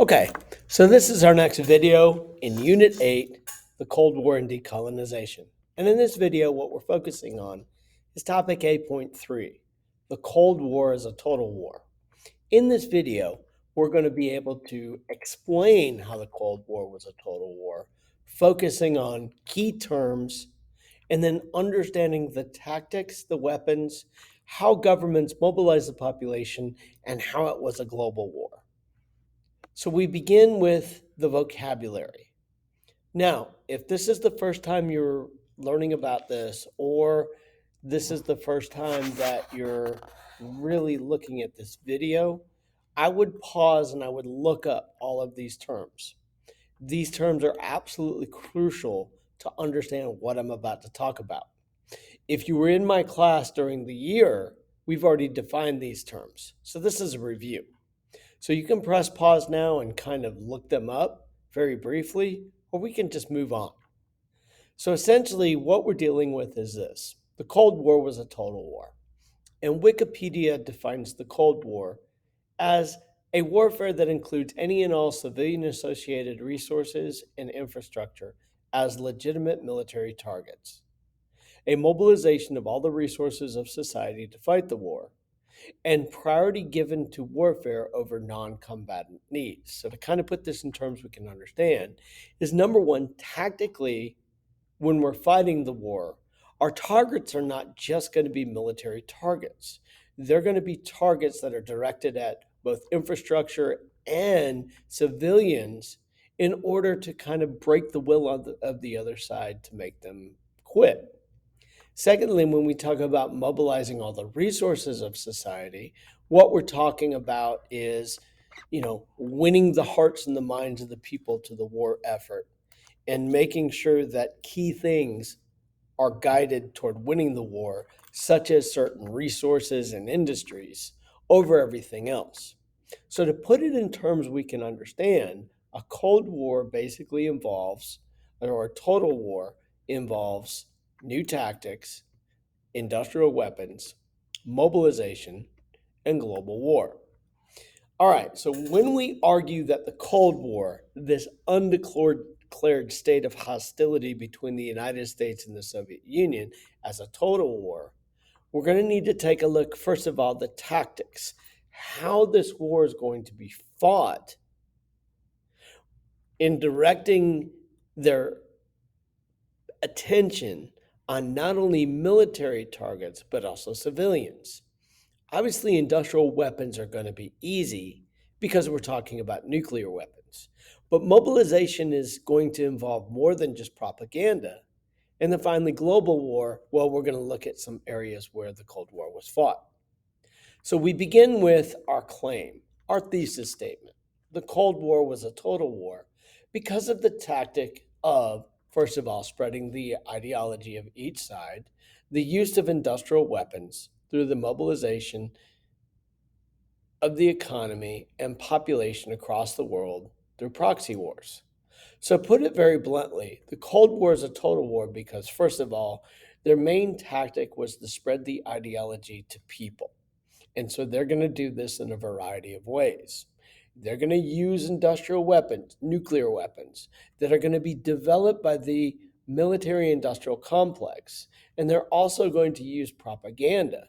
Okay, so this is our next video in Unit 8, the Cold War and Decolonization. And in this video, what we're focusing on is topic 8.3, the Cold War as a total war. In this video, we're going to be able to explain how the Cold War was a total war, focusing on key terms, and then understanding the tactics, the weapons, how governments mobilized the population, and how it was a global war. So we begin with the vocabulary. Now, if this is the first time you're learning about this, or this is the first time that you're really looking at this video, I would pause and I would look up all of these terms. These terms are absolutely crucial to understand what I'm about to talk about. If you were in my class during the year, we've already defined these terms. So this is a review. So you can press pause now and kind of look them up very briefly, or we can just move on. So essentially, what we're dealing with is this: the Cold War was a total war. And Wikipedia defines the Cold War as a warfare that includes any and all civilian associated resources and infrastructure as legitimate military targets, a mobilization of all the resources of society to fight the war, and priority given to warfare over non-combatant needs. So to kind of put this in terms we can understand is, number one, tactically, when we're fighting the war, our targets are not just going to be military targets. They're going to be targets that are directed at both infrastructure and civilians in order to kind of break the will of the other side to make them quit. Secondly, when we talk about mobilizing all the resources of society, what we're talking about is, winning the hearts and the minds of the people to the war effort and making sure that key things are guided toward winning the war, such as certain resources and industries, over everything else. So, to put it in terms we can understand, a Cold War basically involves, or a total war involves, new tactics, industrial weapons, mobilization, and global war. All right, so when we argue that the Cold War, this undeclared state of hostility between the United States and the Soviet Union, as a total war, we're going to need to take a look, first of all, the tactics, how this war is going to be fought in directing their attention on not only military targets, but also civilians. Obviously, industrial weapons are going to be easy because we're talking about nuclear weapons. But mobilization is going to involve more than just propaganda. And then finally, global war, well, we're going to look at some areas where the Cold War was fought. So we begin with our claim, our thesis statement. The Cold War was a total war because of the tactic of, first of all, spreading the ideology of each side, the use of industrial weapons through the mobilization of the economy and population across the world through proxy wars. So, put it very bluntly, the Cold War is a total war because, first of all, their main tactic was to spread the ideology to people. And so they're going to do this in a variety of ways. They're going to use industrial weapons, nuclear weapons, that are going to be developed by the military industrial complex. And they're also going to use propaganda.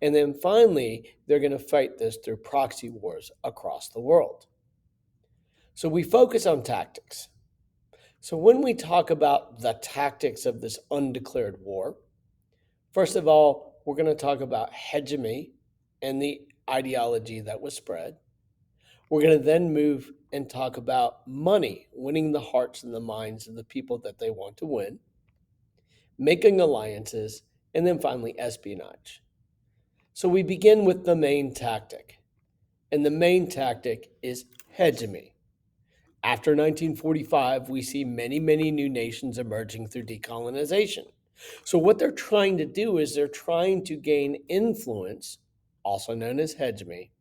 And then finally, they're going to fight this through proxy wars across the world. So we focus on tactics. So when we talk about the tactics of this undeclared war, first of all, we're going to talk about hegemony and the ideology that was spread. We're going to then move and talk about money, winning the hearts and the minds of the people that they want to win, making alliances, and then finally espionage. So we begin with the main tactic. And the main tactic is hegemony. After 1945, we see many, many new nations emerging through decolonization. So what they're trying to do is they're trying to gain influence, also known as hegemony,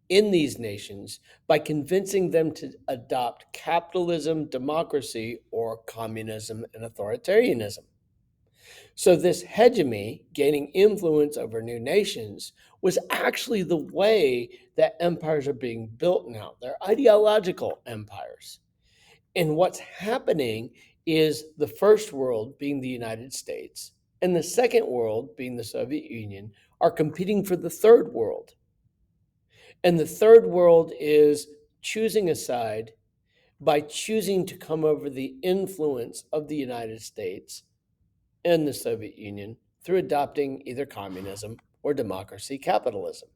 in these nations by convincing them to adopt capitalism, democracy, or communism and authoritarianism. So, this hegemony, gaining influence over new nations, was actually the way that empires are being built now. They're ideological empires. And what's happening is the first world, being the United States, and the second world, being the Soviet Union, are competing for the third world. And the third world is choosing a side by choosing to come over the influence of the United States and the Soviet Union through adopting either communism or democracy capitalism.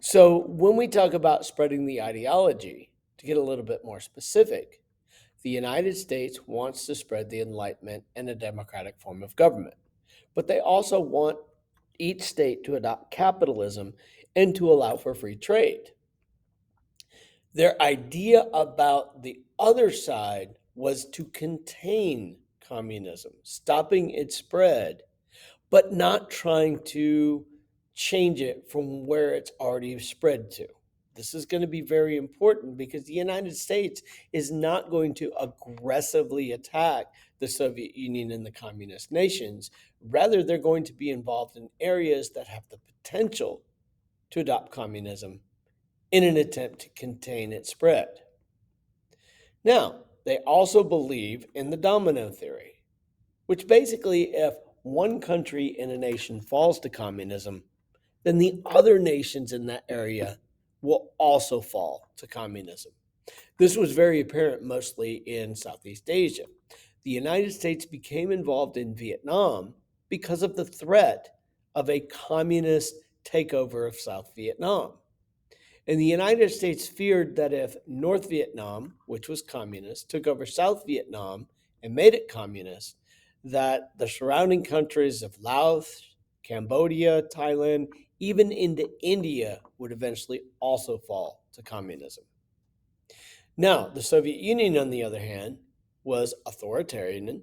So, when we talk about spreading the ideology, to get a little bit more specific, the United States wants to spread the Enlightenment and a democratic form of government, but they also want each state to adopt capitalism and to allow for free trade. Their idea about the other side was to contain communism, stopping its spread, but not trying to change it from where it's already spread to. This is going to be very important because the United States is not going to aggressively attack the Soviet Union and the communist nations. Rather, they're going to be involved in areas that have the potential to adopt communism in an attempt to contain its spread. Now, they also believe in the domino theory, which basically, if one country in a nation falls to communism, then the other nations in that area will also fall to communism. This was very apparent mostly in Southeast Asia. The United States became involved in Vietnam because of the threat of a communist takeover of South Vietnam. And the United States feared that if North Vietnam, which was communist, took over South Vietnam and made it communist, that the surrounding countries of Laos, Cambodia, Thailand, even into India would eventually also fall to communism. Now, the Soviet Union, on the other hand, was authoritarian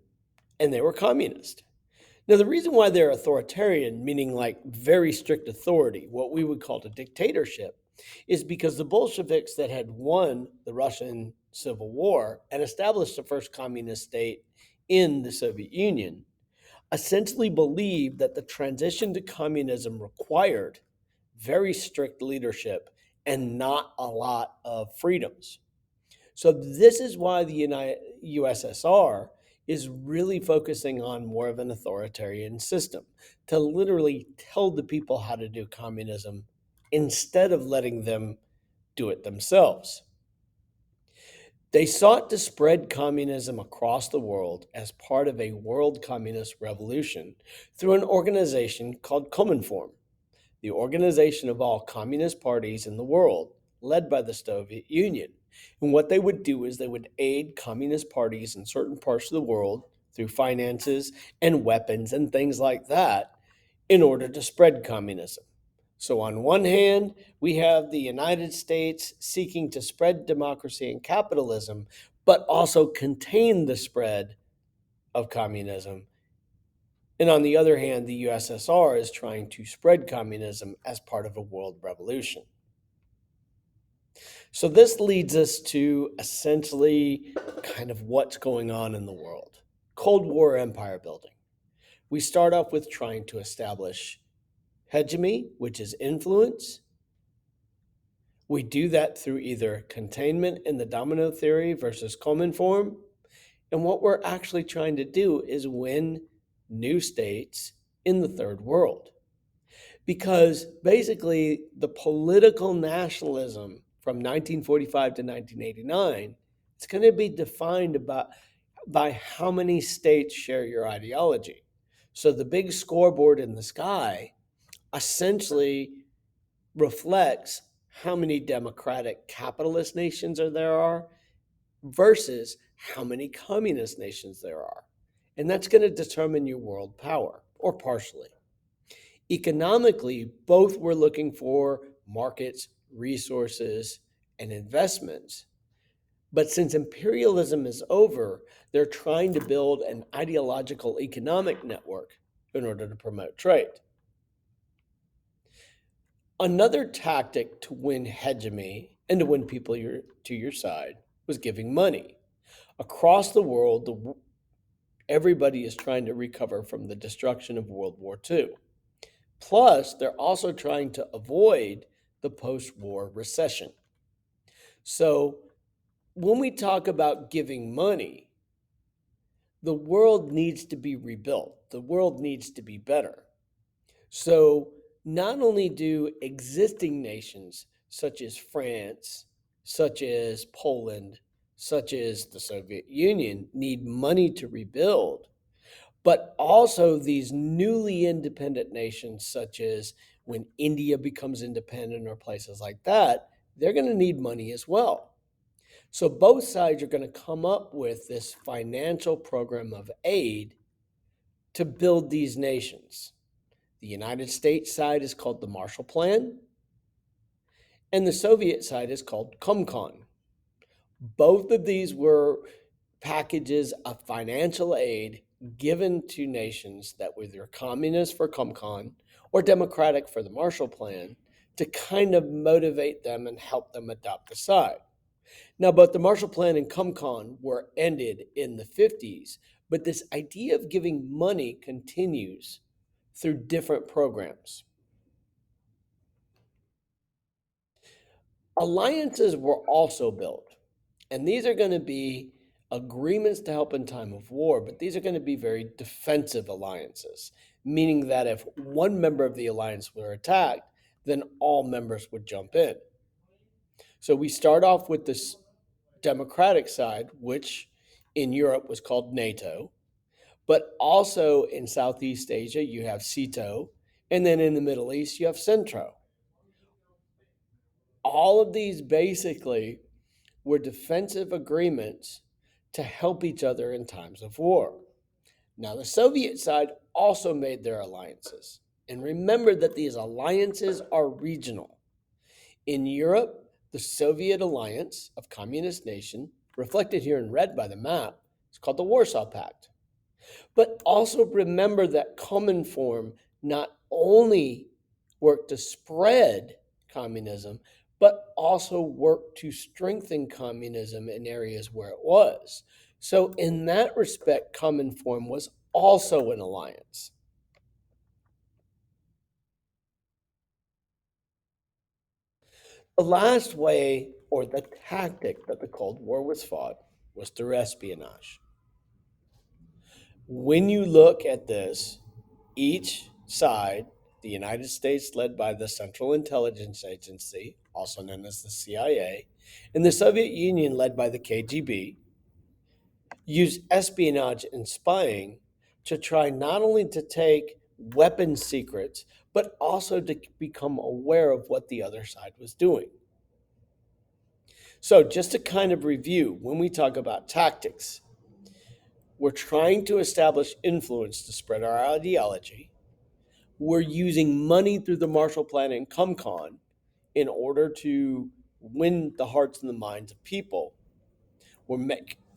and they were communist. Now, the reason why they're authoritarian, meaning like very strict authority, what we would call a dictatorship, is because the Bolsheviks that had won the Russian Civil War and established the first communist state in the Soviet Union essentially believed that the transition to communism required very strict leadership and not a lot of freedoms. So this is why the USSR is really focusing on more of an authoritarian system to literally tell the people how to do communism instead of letting them do it themselves. They sought to spread communism across the world as part of a world communist revolution through an organization called Cominform, the organization of all communist parties in the world, led by the Soviet Union. And what they would do is they would aid communist parties in certain parts of the world through finances and weapons and things like that in order to spread communism. So, on one hand, we have the United States seeking to spread democracy and capitalism, but also contain the spread of communism. And on the other hand, the USSR is trying to spread communism as part of a world revolution. So, this leads us to essentially kind of what's going on in the world. Cold War empire building. We start off with trying to establish hegemony, which is influence. We do that through either containment in the domino theory versus Cominform. And what we're actually trying to do is win new states in the third world. Because basically, the political nationalism from 1945 to 1989, it's going to be defined by how many states share your ideology. So the big scoreboard in the sky essentially reflects how many democratic capitalist nations there are versus how many communist nations there are. And that's going to determine your world power, or partially. Economically, both were looking for markets, resources, and investments. But since imperialism is over, they're trying to build an ideological economic network in order to promote trade. Another tactic to win hegemony and to win people to your side was giving money. Across the world, the everybody is trying to recover from the destruction of World War II. Plus, they're also trying to avoid the post war recession. So, when we talk about giving money, the world needs to be rebuilt, the world needs to be better. So, not only do existing nations such as France, such as Poland, such as the Soviet Union need money to rebuild, but also these newly independent nations, such as when India becomes independent or places like that, they're going to need money as well. So both sides are going to come up with this financial program of aid to build these nations. The United States side is called the Marshall Plan, and the Soviet side is called Comcon. Both of these were packages of financial aid given to nations that were either communist for Comcon or democratic for the Marshall Plan to kind of motivate them and help them adopt the side. Now, both the Marshall Plan and Comcon were ended in the 50s, but this idea of giving money continues through different programs. Alliances were also built, and these are going to be agreements to help in time of war, but these are going to be very defensive alliances, meaning that if one member of the alliance were attacked, then all members would jump in. So we start off with this democratic side, which in Europe was called NATO, but also in Southeast Asia, you have SEATO, and then in the Middle East, you have CENTRO. All of these basically were defensive agreements to help each other in times of war. Now, the Soviet side also made their alliances. And remember that these alliances are regional. In Europe, the Soviet alliance of communist nations, reflected here in red by the map, is called the Warsaw Pact. But also remember that Cominform not only worked to spread communism, but also worked to strengthen communism in areas where it was. So, in that respect, Cominform was also an alliance. The last way, or the tactic that the Cold War was fought, was through espionage. When you look at this, each side, the United States led by the Central Intelligence Agency, also known as the CIA, and the Soviet Union led by the KGB, used espionage and spying to try not only to take weapon secrets, but also to become aware of what the other side was doing. So, just to kind of review, when we talk about tactics, we're trying to establish influence to spread our ideology. We're using money through the Marshall Plan and Comcon in order to win the hearts and the minds of people. We're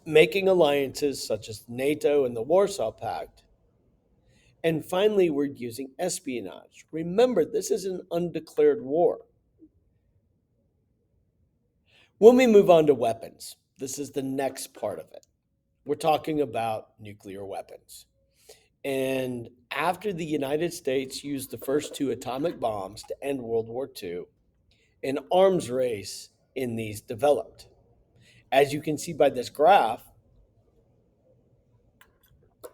making alliances such as NATO and the Warsaw Pact. And finally, we're using espionage. Remember, this is an undeclared war. When we move on to weapons, this is the next part of it. We're talking about nuclear weapons. And after the United States used the first two atomic bombs to end World War II, an arms race in these developed. As you can see by this graph,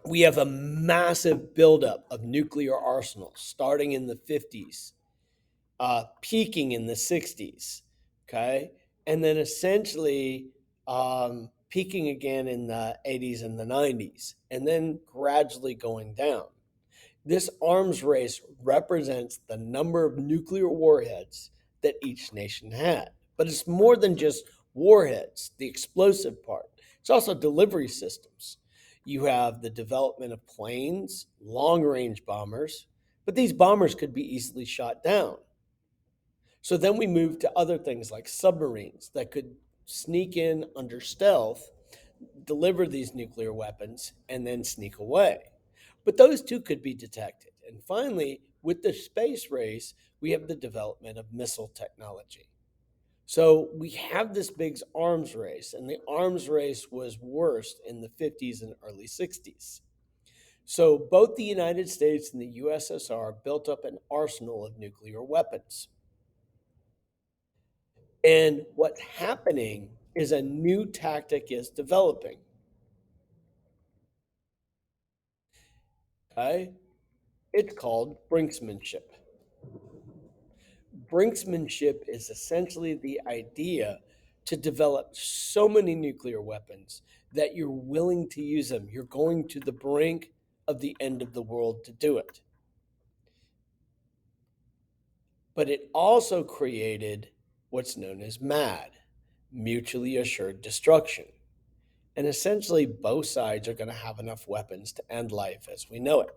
we have a massive buildup of nuclear arsenals starting in the 50s, peaking in the 60s, okay? And then essentially peaking again in the 80s and the 90s, and then gradually going down. This arms race represents the number of nuclear warheads that each nation had. But it's more than just warheads, the explosive part. It's also delivery systems. You have the development of planes, long range bombers, but these bombers could be easily shot down. So then we move to other things like submarines that could sneak in under stealth, deliver these nuclear weapons, and then sneak away. But those too could be detected. And finally, with the space race, we have the development of missile technology. So we have this big arms race, and the arms race was worst in the 50s and early 60s. So both the United States and the USSR built up an arsenal of nuclear weapons. And what's happening is a new tactic is developing. Okay? It's called brinksmanship. Brinksmanship is essentially the idea to develop so many nuclear weapons that you're willing to use them. You're going to the brink of the end of the world to do it. But it also created what's known as MAD, mutually assured destruction. And essentially, both sides are going to have enough weapons to end life as we know it.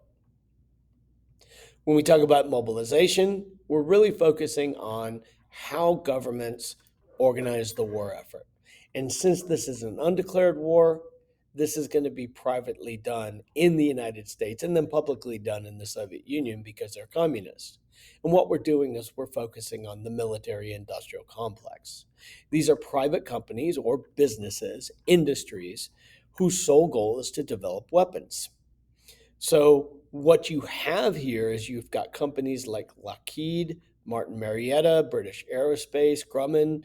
When we talk about mobilization, we're really focusing on how governments organize the war effort. And since this is an undeclared war, this is going to be privately done in the United States and then publicly done in the Soviet Union because they're communists. And what we're doing is we're focusing on the military industrial complex. These are private companies or businesses, industries, whose sole goal is to develop weapons. So what you have here is you've got companies like Lockheed, Martin Marietta, British Aerospace, Grumman,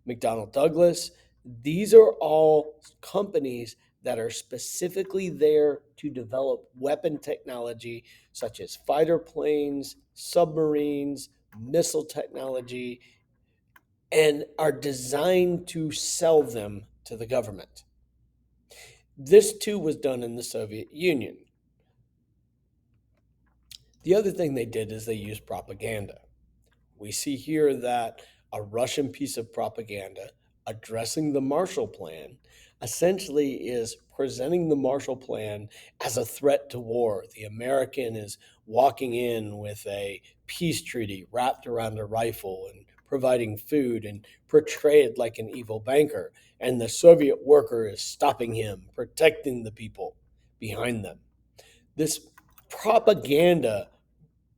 McDonnell Douglas. These are all companies that are specifically there to develop weapon technology such as fighter planes, submarines, missile technology, and are designed to sell them to the government. This too was done in the Soviet Union. The other thing they did is they used propaganda. We see here that a Russian piece of propaganda addressing the Marshall Plan essentially is presenting the Marshall Plan as a threat to war. The American is walking in with a peace treaty wrapped around a rifle and providing food and portrayed like an evil banker. And the Soviet worker is stopping him, protecting the people behind them. This propaganda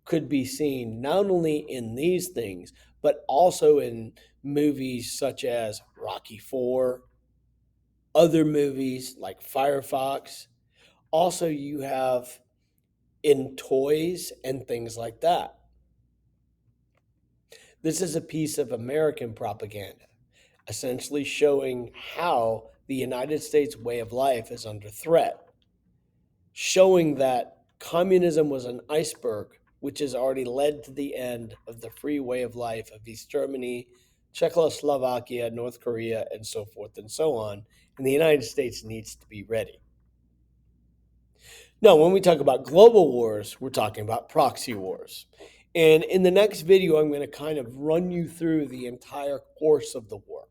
could be seen not only in these things, but also in movies such as Rocky IV, other movies like Firefox. Also, you have in toys and things like that. This is a piece of American propaganda, essentially showing how the United States way of life is under threat, showing that communism was an iceberg which has already led to the end of the free way of life of East Germany, Czechoslovakia, North Korea, and so forth and so on. And the United States needs to be ready. Now, when we talk about global wars, we're talking about proxy wars. And in the next video, I'm going to kind of run you through the entire course of the war.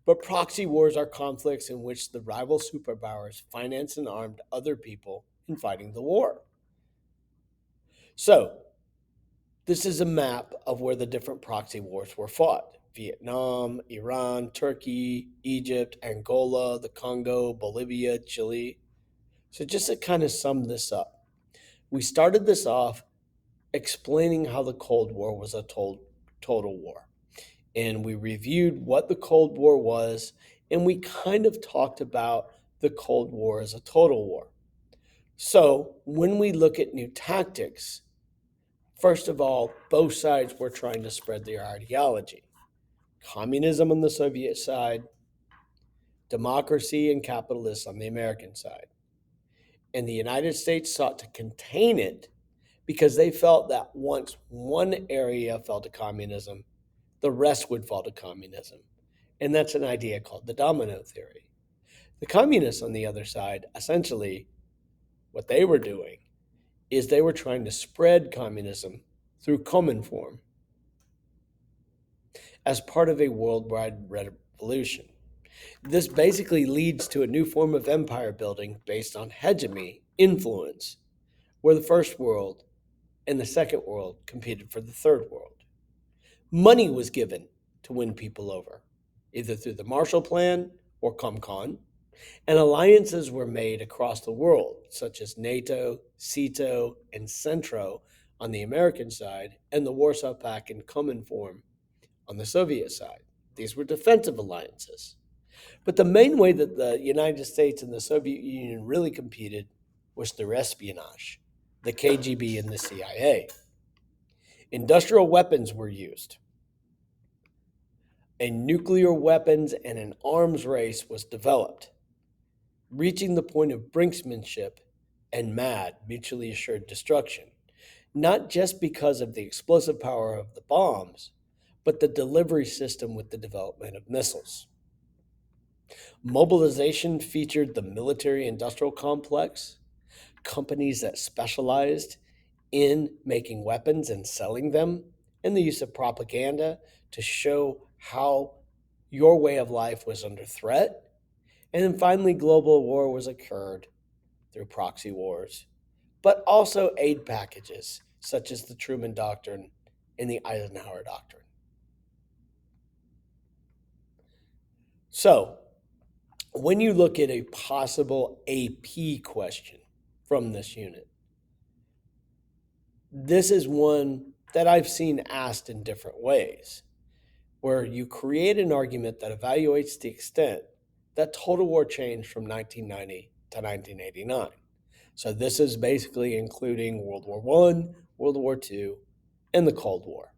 But proxy wars are conflicts in which the rival superpowers finance and armed other people in fighting the war. So, this is a map of where the different proxy wars were fought. Vietnam, Iran, Turkey, Egypt, Angola, the Congo, Bolivia, Chile. So just to kind of sum this up, we started this off explaining how the Cold War was a total war. And we reviewed what the Cold War was, and we kind of talked about the Cold War as a total war. So when we look at new tactics, first of all, both sides were trying to spread their ideology. Communism on the Soviet side, democracy and capitalism on the American side. And the United States sought to contain it because they felt that once one area fell to communism, the rest would fall to communism. And that's an idea called the domino theory. The communists on the other side, essentially, what they were doing is they were trying to spread communism through Cominform as part of a worldwide revolution. This basically leads to a new form of empire building based on hegemony, influence, where the first world and the second world competed for the third world. Money was given to win people over, either through the Marshall Plan or Comcon, and alliances were made across the world, such as NATO, CETO, and Centro on the American side, and the Warsaw Pact and Cominform on the Soviet side. These were defensive alliances. But the main way that the United States and the Soviet Union really competed was through espionage, the KGB and the CIA. Industrial weapons were used. A nuclear weapons and an arms race was developed, reaching the point of brinksmanship and mad, mutually assured destruction, not just because of the explosive power of the bombs, but the delivery system with the development of missiles. Mobilization featured the military industrial complex, companies that specialized in making weapons and selling them, and the use of propaganda to show how your way of life was under threat. And then finally, global war was occurred through proxy wars, but also aid packages such as the Truman Doctrine and the Eisenhower Doctrine. So, when you look at a possible AP question from this unit, this is one that I've seen asked in different ways, where you create an argument that evaluates the extent that total war changed from 1990 to 1989. So this is basically including World War I, World War II, and the Cold War.